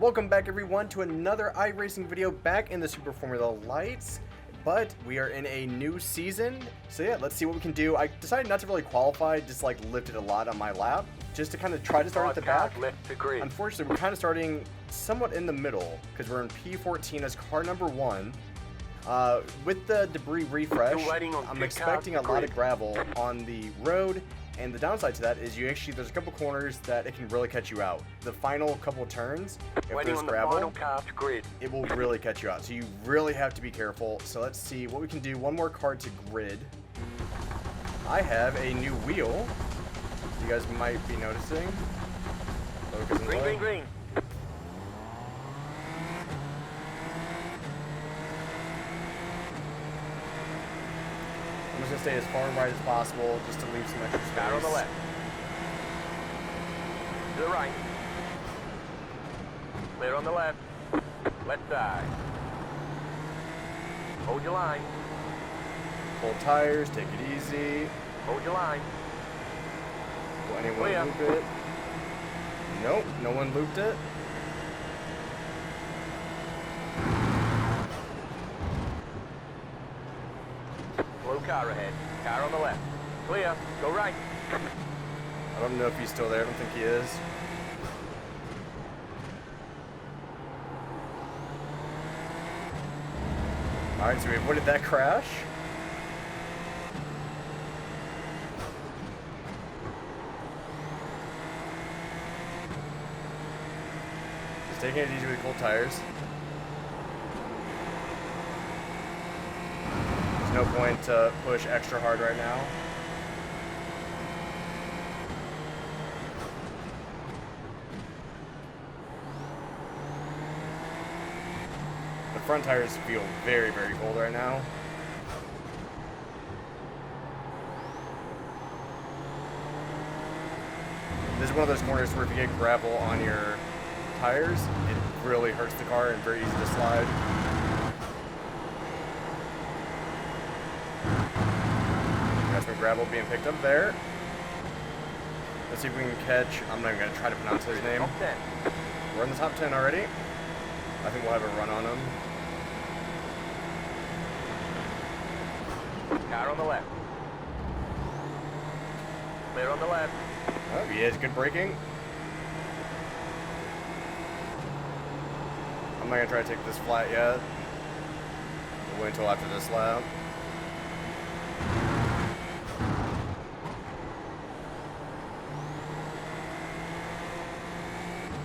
Welcome back everyone to another iRacing video back in the Super Formula Lights, but we are in a new season, so yeah, let's see what we can do. I decided not to really qualify, just like lifted a lot on my lap, just to kind of try to start at the back. Unfortunately, we're kind of starting somewhat in the middle, because we're in P14 as car number 1. With the debris refresh, I'm expecting a lot of gravel on the road. And the downside to that is there's a couple corners that it can really catch you out. The final couple turns, if there's gravel, it will really catch you out. So you really have to be careful. So let's see what we can do. One more card to grid. I have a new wheel. You guys might be noticing. Green. I'm just going to stay as far and right as possible just to leave some extra space. Car on the left. To the right. Clear on the left. Left side. Hold your line. Pull tires, take it easy. Hold your line. Will anyone loop it? Nope, no one looped it. Blue car ahead. Car on the left. Clear. Go right. I don't know if he's still there. I don't think he is. Alright, so we avoided that crash. Just taking it easy with cold tires. No point to push extra hard right now. The front tires feel very, very cold right now. This is one of those corners where if you get gravel on your tires, it really hurts the car and very easy to slide. Some gravel being picked up there. Let's see if we can catch. I'm not even going to try to pronounce his name. We're in the top 10 already. I think we'll have a run on him. Car on the left. Clear on the left. Oh, he has good braking. I'm not going to try to take this flat yet. We'll wait until after this lap.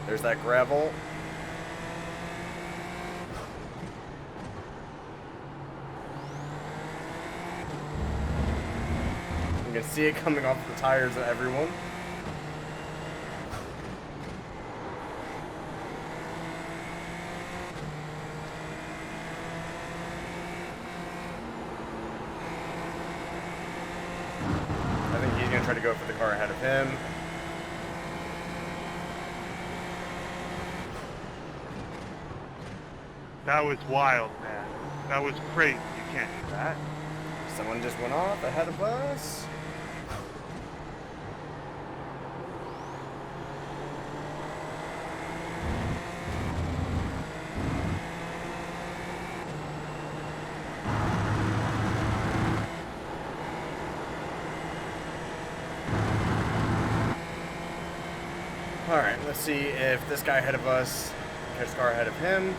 There's that gravel. You can see it coming off the tires of everyone. I think he's going to try to go for the car ahead of him. That was wild, man. That was crazy. You can't do that. Someone just went off ahead of us. Alright, let's see if this guy ahead of us can catch the car ahead of him.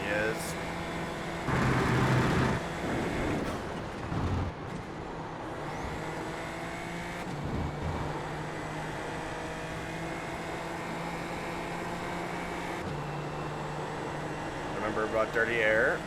Is. Remember about dirty air.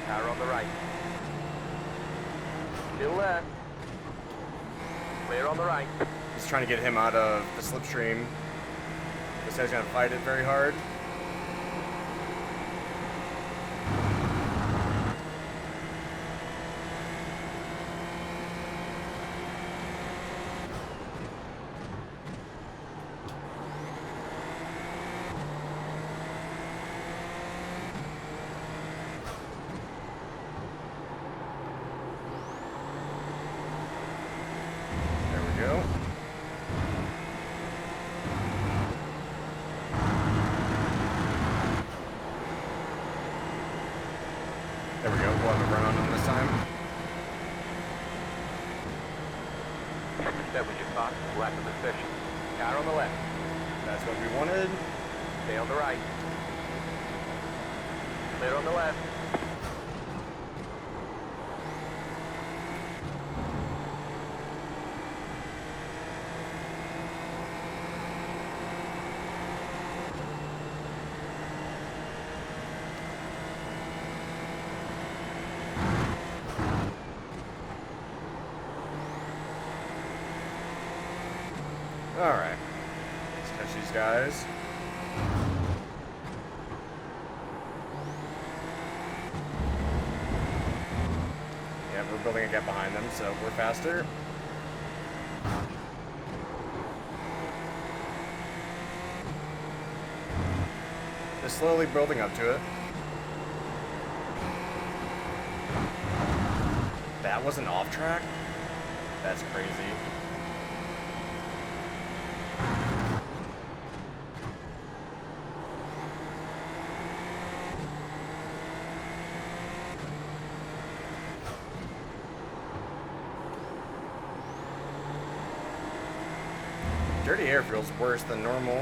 Car on the right. Still left. Clear on the right. Just trying to get him out of the slipstream. This guy's gonna fight it very hard. go. There we go. We'll have a run on him this time. That was your fastest lap of the session. Car on the left. That's what we wanted. Stay on the right. Clear on the left. Alright. Let's catch these guys. Yeah, we're building a gap behind them, so we're faster. Just slowly building up to it. That wasn't off track? That's crazy. Dirty air feels worse than normal.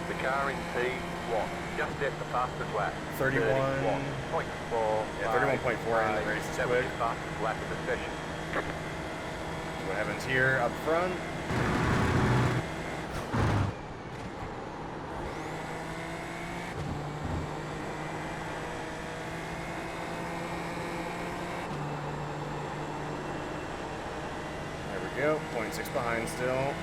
The car in P1. Just hit the fastest lap. 31.4. 31.4. Yeah, 31.4 in the race is That was quick. your fastest lap of the session. What happens here up front? There we go, 0.6 behind still.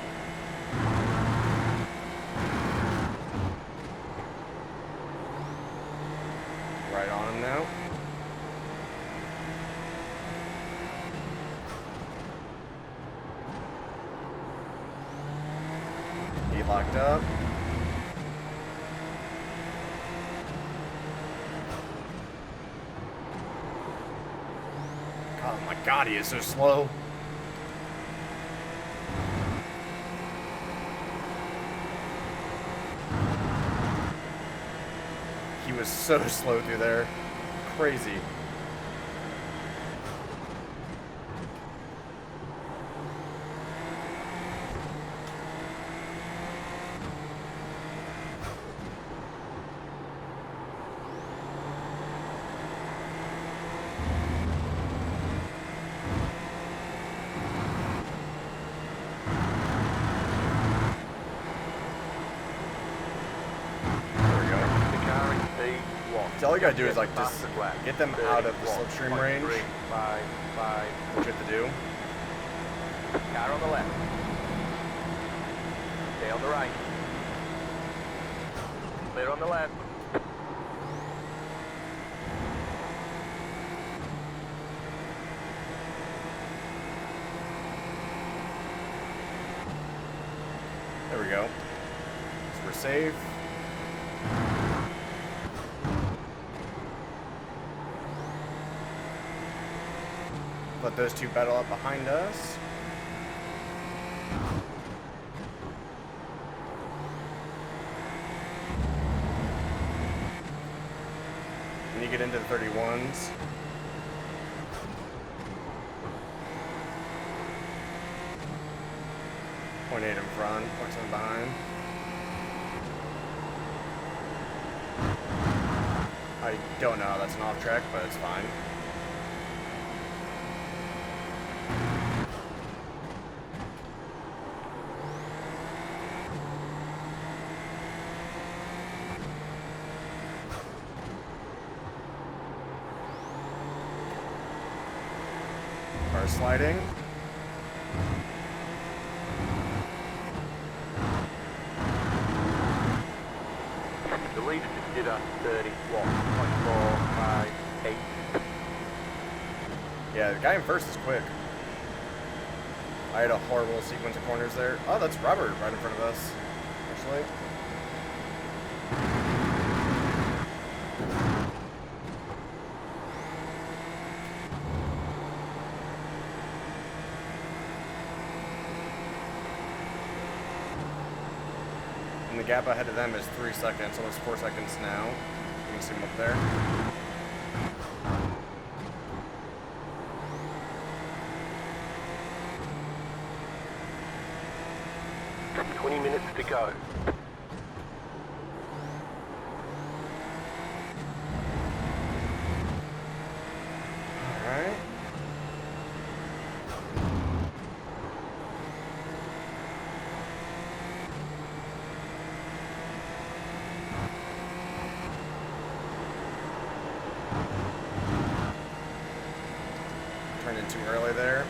Right on him now. He locked up. Oh my god, he is so slow. He was so slow through there. Crazy. So all you gotta do is like just get them out of the slipstream range, which you have to do. Car on the left. Stay on the right. Clear on the left. There we go. So we're safe. Let those two battle up behind us. And you get into the 31s. .8 in front, .7 behind. I don't know how that's an off track, but it's fine. Car sliding. The leader just did a 31.458. Yeah, the guy in first is quick. I had a horrible sequence of corners there. Oh, that's Robert right in front of us, actually. And the gap ahead of them is 3 seconds, almost 4 seconds now. You can see them up there. 20 minutes to go. Alright. Turned in too early there.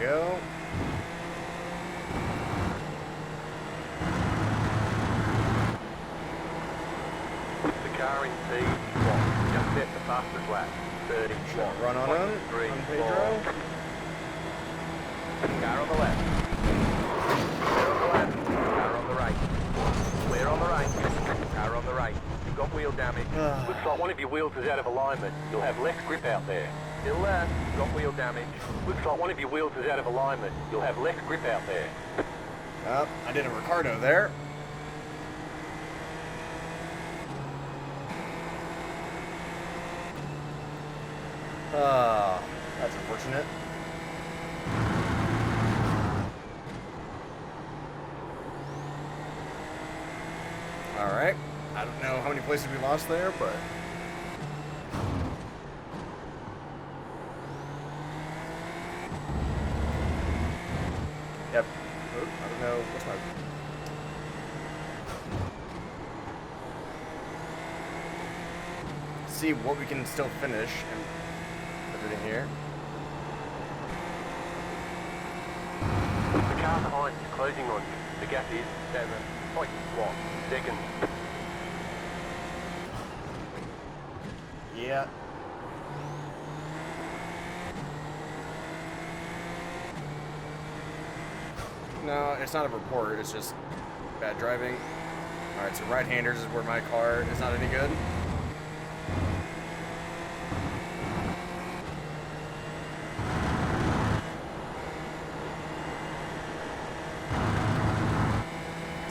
Go. The car in P1, just set the fastest lap. 30. Run on him. Three, On Pedro. Car on the left. Clear on the left. Car on the right. Clear on the right. Car on the right. You've got wheel damage. Looks like one of your wheels is out of alignment. You'll have less grip out there. Still left. Got wheel damage. Looks like one of your wheels is out of alignment. You'll have less grip out there. Oh, I did a Ricardo there. That's unfortunate. Alright. I don't know how many places we lost there, but... Yep. I don't know. What's my... See what we can still finish and everything here. The car behind is closing on you. The gap is 7.1 seconds. Yeah. No, it's not a report. It's just bad driving. All right, so right-handers is where my car is not any good.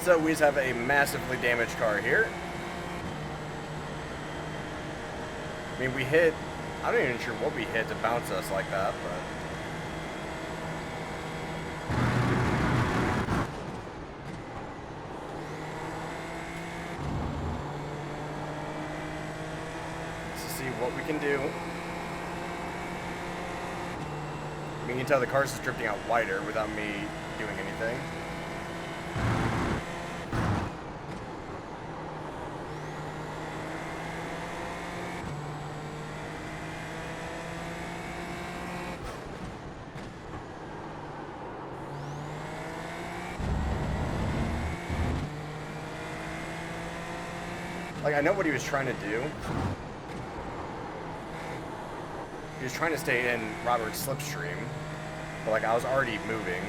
So we just have a massively damaged car here. I mean, we hit, I'm not even sure what we hit to bounce us like that, but. Let's see what we can do. I mean, you can tell the car's just drifting out wider without me doing anything. Like, I know what he was trying to do. He was trying to stay in Robert's slipstream, but like I was already moving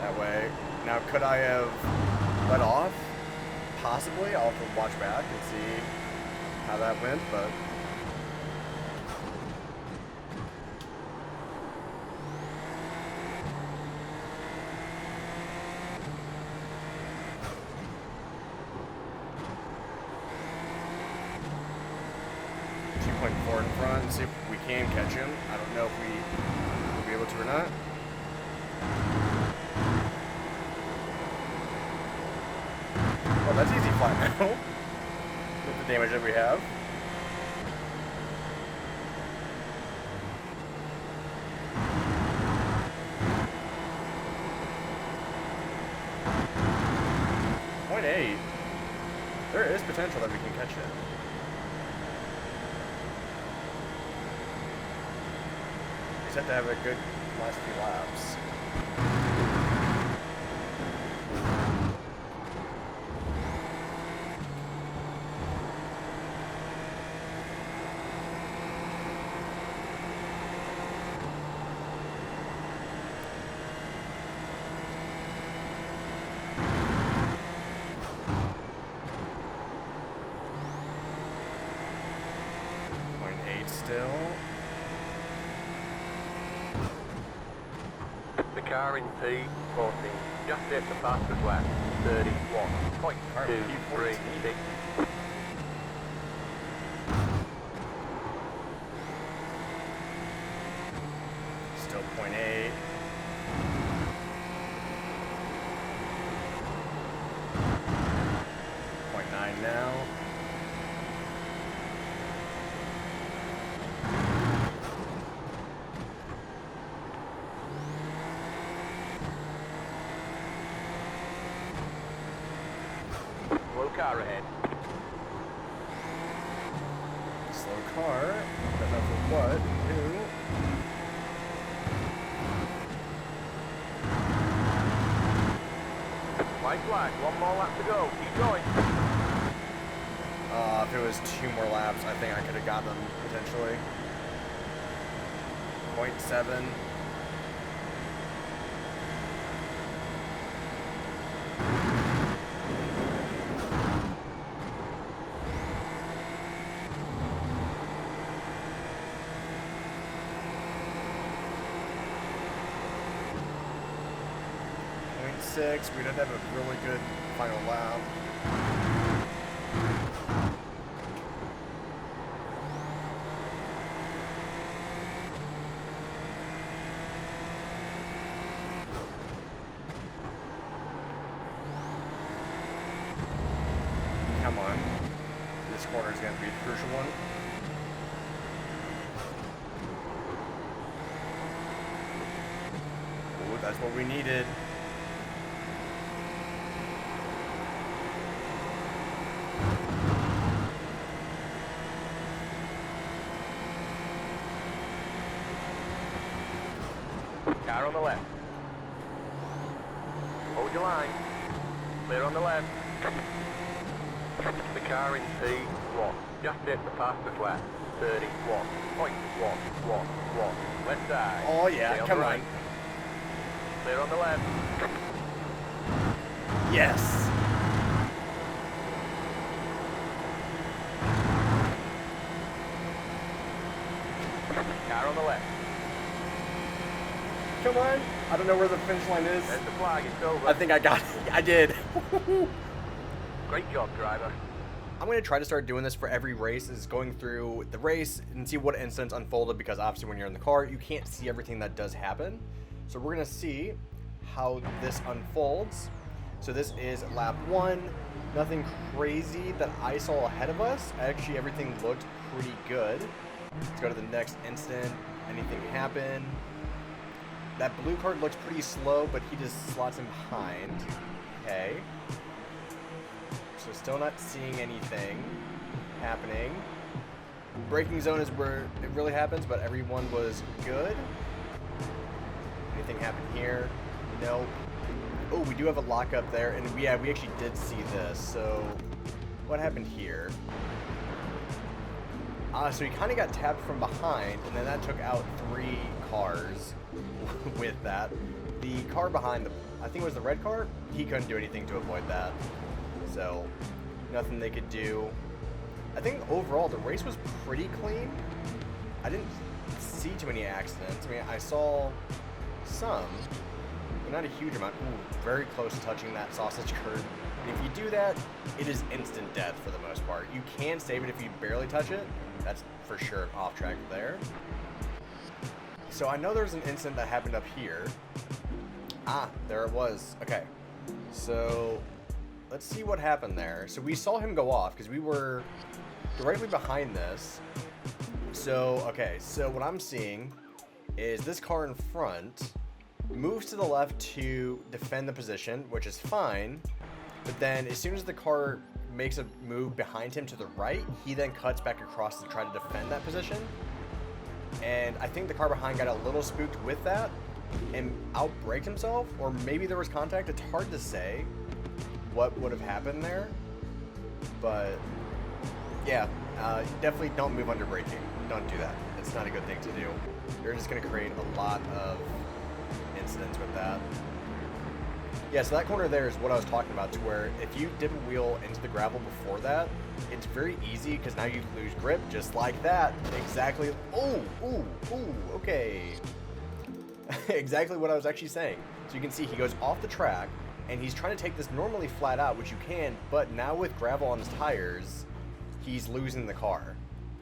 that way. Now, could I have let off? Possibly. I'll have to watch back and see how that went, but. Forward in front and see if we can catch him. I don't know if we will be able to or not. Well, that's easy flat now with the damage that we have. .8. There is potential that we can catch it. Just have to have a good last few laps. still. The car in P14 just hit the fastest lap, 31.236. Still 0.8. Now. Slow car ahead. Slow car. Don't know for what. Who? White flag. One more lap to go. Keep going. If it was 2 more laps, I think I could have got them, potentially. 0.7. .6. We'd have to have a really good final lap. Come on. This corner is going to be the crucial one. Ooh, that's what we needed. Car on the left. Hold your line. Clear on the left. The car in P1 just hit the fastest lap, 31.111. Left side. Oh yeah, Stay on come the on. right. Clear on the left. Yes. Car on the left. Come on. I don't know where the finish line is. There's the flag, it's over. I think I got it. I did. Great job, driver. I'm going to try to start doing this for every race, is going through the race and see what incidents unfolded, because obviously when you're in the car, you can't see everything that does happen. So we're going to see how this unfolds. So this is lap 1. Nothing crazy that I saw ahead of us. Actually, everything looked pretty good. Let's go to the next incident. Anything happen? That blue card looks pretty slow, but he just slots in behind. Okay. So still not seeing anything happening. Braking zone is where it really happens, but everyone was good. Anything happen here? Nope. Oh, we do have a lockup there, and we actually did see this. So what happened here? So he kind of got tapped from behind, and then that took out 3 cars with that. The car behind, I think it was the red car, he couldn't do anything to avoid that. So nothing they could do. I think overall the race was pretty clean. I didn't see too many accidents. I mean, I saw some, but not a huge amount. Ooh, very close to touching that sausage curb. And if you do that, it is instant death for the most part. You can save it if you barely touch it. That's for sure off track there. So I know there's an incident that happened up here. Ah, there it was. Okay. So let's see what happened there. So we saw him go off because we were directly behind this. So, okay. So what I'm seeing is this car in front moves to the left to defend the position, which is fine. But then as soon as the car makes a move behind him to the right, he then cuts back across to try to defend that position. And I think the car behind got a little spooked with that and outbraked himself, or maybe there was contact. It's hard to say what would have happened there. But yeah, definitely don't move under braking. Don't do that. It's not a good thing to do. You're just going to create a lot of incidents with that. Yeah, so that corner there is what I was talking about, to where if you dip a wheel into the gravel before that, it's very easy because now you lose grip just like that. Exactly. Oh, ooh, okay. Exactly what I was actually saying. So you can see he goes off the track and he's trying to take this normally flat out, which you can, but now with gravel on his tires, he's losing the car.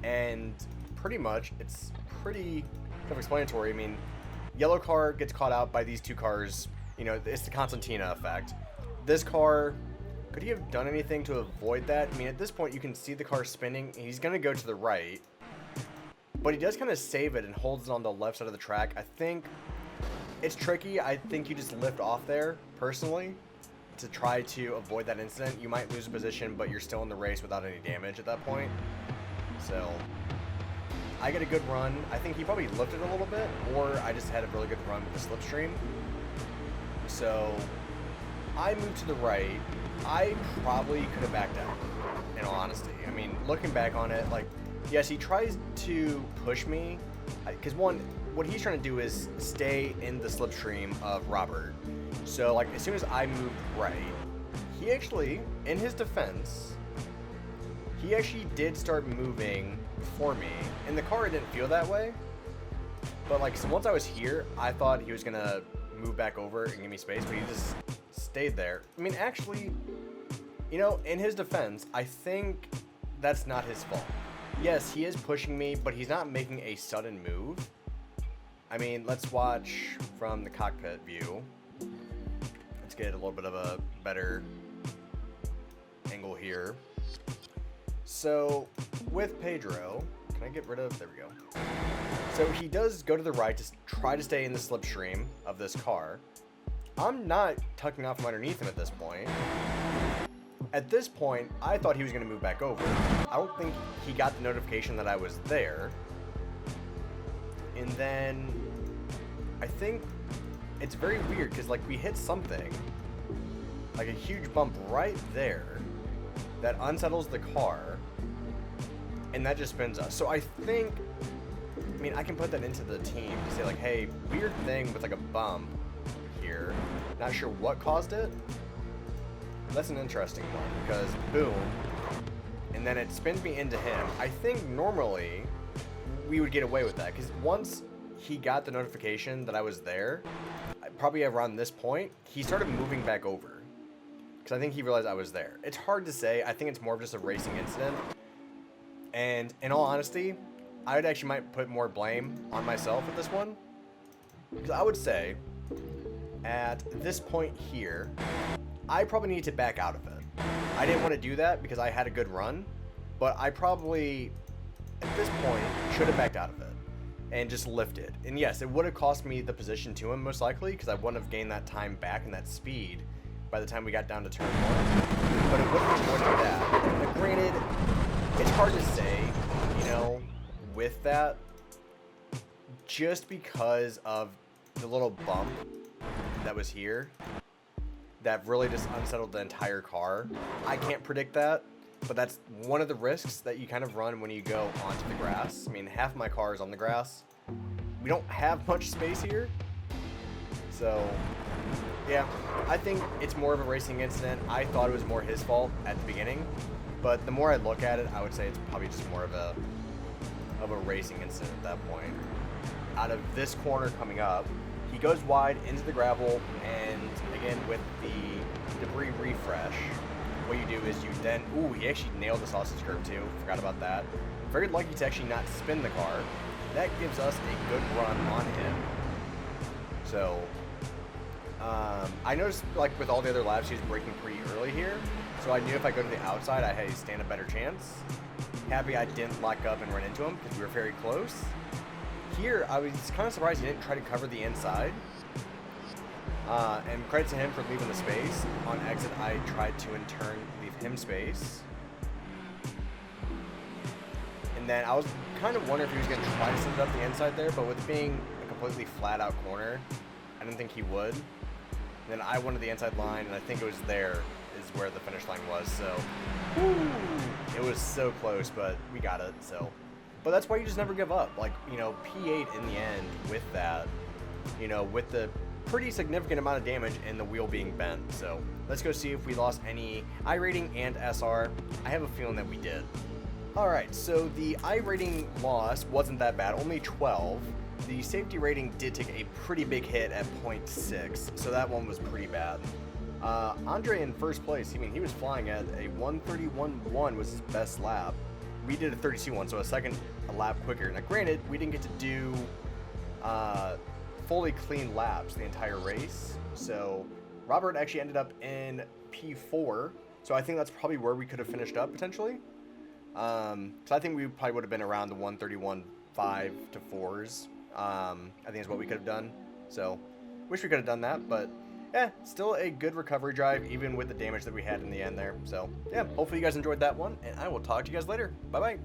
And pretty much, it's pretty self-explanatory. I mean, yellow car gets caught out by these two cars. You know, it's the Constantina effect. This car, could he have done anything to avoid that? I mean, at this point, you can see the car spinning. He's going to go to the right. But he does kind of save it and holds it on the left side of the track. I think it's tricky. I think you just lift off there, personally, to try to avoid that incident. You might lose a position, but you're still in the race without any damage at that point. So I get a good run. I think he probably lifted a little bit, or I just had a really good run with the slipstream. So I moved to the right. I probably could have backed out, in all honesty. I mean, looking back on it, like, yes, he tries to push me, because one, what he's trying to do is stay in the slipstream of Robert. So, like, as soon as I moved right, he actually, in his defense, he actually did start moving for me. In the car, it didn't feel that way. But, like, so once I was here, I thought he was going to move back over and give me space, but he just stayed there. I mean, actually, you know, in his defense, I think that's not his fault. Yes, he is pushing me, but he's not making a sudden move. I mean, let's watch from the cockpit view. Let's get a little bit of a better angle here. So, with Pedro, can I get rid of, there we go. So he does go to the right to try to stay in the slipstream of this car. I'm not tucking off from underneath him at this point. At this point, I thought he was going to move back over. I don't think he got the notification that I was there. And then I think it's very weird because, like, we hit something, like a huge bump right there that unsettles the car, and that just spins us. So I think, I mean, I can put that into the team to say, like, hey, weird thing with, like, a bump here. Not sure what caused it. That's an interesting one, because boom, and then it spins me into him. I think normally we would get away with that, because once he got the notification that I was there, probably around this point, he started moving back over, because I think he realized I was there. It's hard to say. I think it's more of just a racing incident, and in all honesty, I would actually might put more blame on myself with this one, because I would say at this point here, I probably need to back out of it. I didn't want to do that because I had a good run, but I probably, at this point, should have backed out of it and just lifted. And yes, it would have cost me the position to him most likely, because I wouldn't have gained that time back and that speed by the time we got down to turn 1. But it would have been more than that. Now, granted, it's hard to say, you know, with that, just because of the little bump that was here, that really just unsettled the entire car. I can't predict that, but that's one of the risks that you kind of run when you go onto the grass. I mean, half my car is on the grass. We don't have much space here. So, yeah, I think it's more of a racing incident. I thought it was more his fault at the beginning, but the more I look at it, I would say it's probably just more of a racing incident at that point. Out of this corner coming up, he goes wide into the gravel, and again with the debris refresh, what you do is you then, ooh, he actually nailed the sausage curve too, forgot about that. Very lucky to actually not spin the car. That gives us a good run on him. So, I noticed, like, with all the other laps, he was braking pretty early here, so I knew if I go to the outside, I had to stand a better chance. Happy I didn't lock up and run into him, because we were very close. Here, I was kind of surprised he didn't try to cover the inside. And credit to him for leaving the space. On exit, I tried to in turn leave him space. And then I was kind of wondering if he was going to try to send it up the inside there, but with being a completely flat out corner, I didn't think he would. And then I wanted the inside line, and I think it was there is where the finish line was. So, woo, it was so close, but we got it. So. But that's why you just never give up. Like, you know, P8 in the end with that, you know, with the pretty significant amount of damage in the wheel being bent. So let's go see if we lost any iRating and SR. I have a feeling that we did. Alright, so the iRating loss wasn't that bad, only 12. The safety rating did take a pretty big hit at 0.6, so that one was pretty bad. Andre in first place, I mean, he was flying at a 131.1 was his best lap. We did a 32.1, so a lap quicker. Now granted, we didn't get to do fully clean laps the entire race, so Robert actually ended up in P4, so I think that's probably where we could have finished up potentially. So I think we probably would have been around the 131.5 to 4s. I think is what we could have done. So, wish we could have done that, but yeah, still a good recovery drive, even with the damage that we had in the end there. So, yeah, hopefully you guys enjoyed that one, and I will talk to you guys later. Bye-bye.